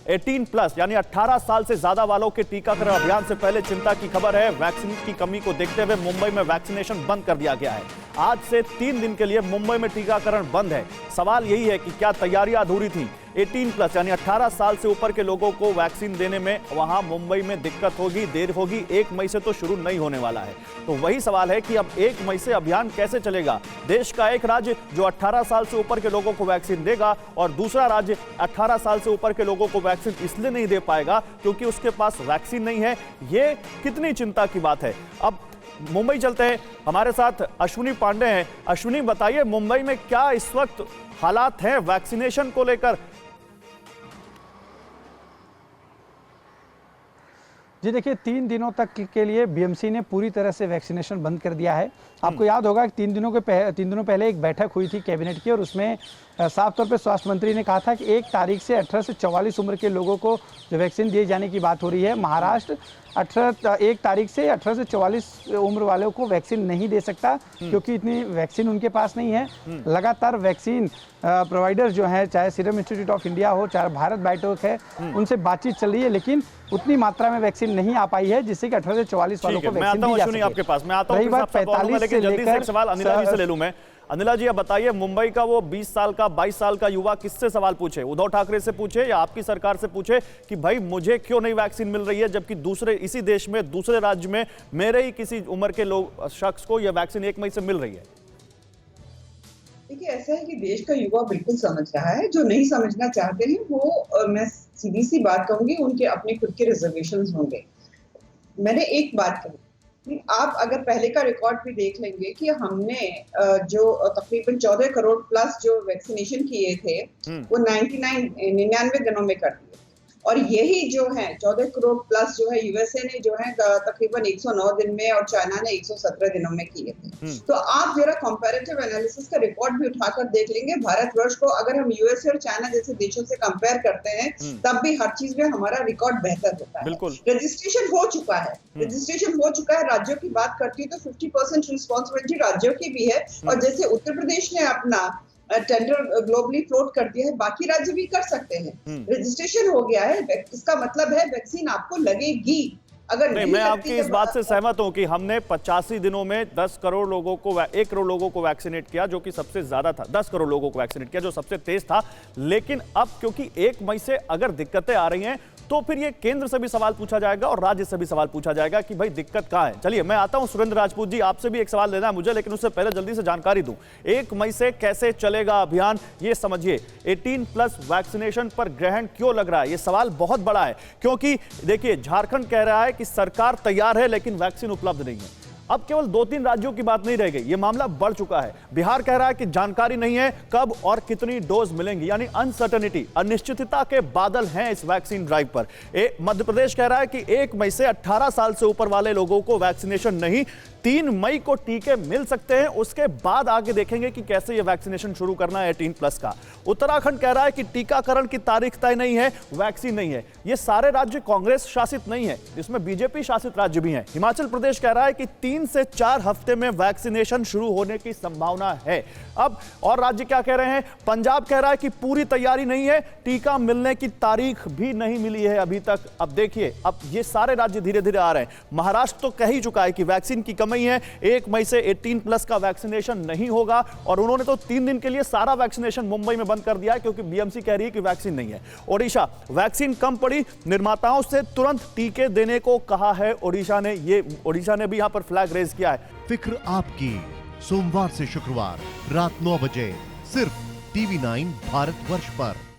18+ यानी 18 साल से ज्यादा वालों के टीकाकरण अभियान से पहले चिंता की खबर है। वैक्सीन की कमी को देखते हुए मुंबई में वैक्सीनेशन बंद कर दिया गया है। आज से 3 दिन के लिए मुंबई में टीकाकरण बंद है। सवाल यही है कि क्या तैयारियां अधूरी थी? 18+ यानी 18 साल से ऊपर के लोगों को वैक्सीन देने में वहां मुंबई में दिक्कत होगी, देर होगी। 1 मई से तो शुरू नहीं होने वाला है। तो वही सवाल है कि अब 1 मई से अभियान कैसे चलेगा? देश का एक राज्य जो 18 साल से ऊपर के लोगों को वैक्सीन देगा और दूसरा राज्य 18 साल से ऊपर के लोगों को वैक्सीन इसलिए नहीं दे पाएगा क्योंकि उसके पास वैक्सीन नहीं है। ये कितनी चिंता की बात है। अब मुंबई चलते हैं, हमारे साथ अश्विनी पांडे हैं। अश्विनी, बताइए मुंबई में क्या इस वक्त हालात हैं वैक्सीनेशन को लेकर? जी देखिए, 3 दिनों तक के लिए बीएमसी ने पूरी तरह से वैक्सीनेशन बंद कर दिया है। आपको याद होगा कि 3 दिनों पहले एक बैठक हुई थी कैबिनेट की और उसमें साफ तौर पे स्वास्थ्य मंत्री ने कहा था कि 1 तारीख से 18 से 44 उम्र के लोगों को जो वैक्सीन दिए जाने की बात हो रही है। महाराष्ट्र 1 तारीख से 18 से 44 उम्र वालों को वैक्सीन नहीं दे सकता क्योंकि इतनी वैक्सीन उनके पास नहीं है। लगातार वैक्सीन प्रोवाइडर्स जो हैं, चाहे सीरम इंस्टीट्यूट ऑफ इंडिया हो, चाहे भारत बायोटेक है, उनसे बातचीत चल रही है, लेकिन उतनी मात्रा में वैक्सीन नहीं आ पाई है जिससे कि 18 से 44 वालों को वैक्सीन दी जा सके। आपके पास मैं आता हूं, रही बात 45 से जल्दी से एक सवाल अनिला जी से ले लूं मैं। अनिला जी, अब बताइए, मुंबई का वो 20 साल का 22 साल का युवा किससे सवाल पूछे? उद्धव ठाकरे से पूछे या आपकी सरकार से पूछे कि भाई मुझे क्यों नहीं वैक्सीन मिल रही है, जबकि दूसरे इसी देश में दूसरे राज्य में मेरे ही किसी उम्र के लोग शख्स को यह वैक्सीन 1 मई से मिल रही है? देखिए, ऐसा है कि देश का युवा बिल्कुल समझ रहा है। जो नहीं समझना चाहते हैं वो मैं सीधी सी बात कहूंगी, उनके अपने खुद के रिजर्वेशंस होंगे। मैंने एक बात कही, आप अगर पहले का रिकॉर्ड भी देख लेंगे कि हमने जो तकरीबन 14 करोड़ प्लस जो वैक्सीनेशन किए थे वो 99 दिनों में कर दिए। और यही जो है 14 करोड़ प्लस जो है यूएसए ने जो है तकरीबन 109 दिन में और चाइना ने 117 दिनों में किए थे। तो आप जरा कंपैरेटिव एनालिसिस का रिकॉर्ड भी उठाकर देख लेंगे, भारतवर्ष को अगर हम यूएसए और चाइना जैसे देशों से कंपेयर करते हैं तब भी हर चीज में हमारा रिकॉर्ड बेहतर होता है। रजिस्ट्रेशन हो चुका है, राज्यों की बात करती है तो 50% रिस्पॉन्सिबिलिटी राज्यों की भी है। और जैसे उत्तर प्रदेश ने अपना टेंडर ग्लोबली फ्लोट कर दिया है, बाकी राज्य भी कर सकते हैं। रजिस्ट्रेशन हो गया है, इसका मतलब है वैक्सीन आपको लगेगी। अगर नहीं, मैं आपकी इस बात से सहमत हूं कि हमने 85 दिनों में 10 करोड़ लोगों को 1 करोड़ लोगों को वैक्सीनेट किया, जो कि सबसे ज्यादा था। 10 करोड़ लोगों को वैक्सीनेट किया, जो सबसे तेज था। लेकिन अब क्योंकि 1 मई से अगर दिक्कतें आ रही हैं तो फिर ये केंद्र से भी सवाल पूछा जाएगा और राज्य से भी सवाल पूछा जाएगा कि भाई दिक्कत कहां है। चलिए, मैं आता हूं सुरेंद्र राजपूत जी, आपसे भी एक सवाल लेना है मुझे, लेकिन उससे पहले जल्दी से जानकारी दूं। 1 मई से कैसे चलेगा अभियान, ये समझिए। 18+ वैक्सीनेशन पर ग्रहण क्यों लग रहा है? ये सवाल बहुत बड़ा है, क्योंकि देखिए, झारखंड कह रहा है कि सरकार तैयार है लेकिन वैक्सीन उपलब्ध नहीं है। अब केवल 2-3 राज्यों की बात नहीं रह गई, यह मामला बढ़ चुका है। बिहार कह रहा है कि जानकारी नहीं है कब और कितनी डोज मिलेंगी, यानी अनसर्टेनिटी, अनिश्चितता के बादल हैं इस वैक्सीन ड्राइव पर। मध्य प्रदेश कह रहा है कि 1 मई से 18 साल से ऊपर वाले लोगों को वैक्सीनेशन नहीं, 3 मई को टीके मिल सकते हैं, उसके बाद आगे देखेंगे कि कैसे यह वैक्सीनेशन शुरू करना है 18+ का। उत्तराखंड कह रहा है कि टीकाकरण की तारीख तय नहीं है, वैक्सीन नहीं है। ये सारे राज्य कांग्रेस शासित नहीं है, इसमें बीजेपी शासित राज्य भी हैं। हिमाचल प्रदेश कह रहा है कि 3 से 4 हफ्ते में वैक्सीनेशन शुरू होने की संभावना है। अब और राज्य क्या कह रहे हैं? पंजाब कह रहा है कि पूरी तैयारी नहीं है, टीका मिलने की तारीख भी नहीं मिली है अभी तक। अब देखिए, अब ये सारे राज्य धीरे धीरे आ रहे हैं। महाराष्ट्र तो कह ही चुका है कि वैक्सीन की कमी है, 1 मई से 18+ का वैक्सीनेशन नहीं होगा, और उन्होंने तो 3 दिन के लिए सारा वैक्सीनेशन मुंबई में बंद कर दिया है क्योंकि बीएमसी कह रही है कि वैक्सीन नहीं है। ओडिशा, वैक्सीन कम पड़ी, निर्माताओं से तुरंत टीके देने को कहा है ओडिशा ने भी यहां पर फ्लैग रेज किया है। फिक्र आपकी, सोमवार से शुक्रवार रात 9 बजे सिर्फ TV9 भारतवर्ष पर।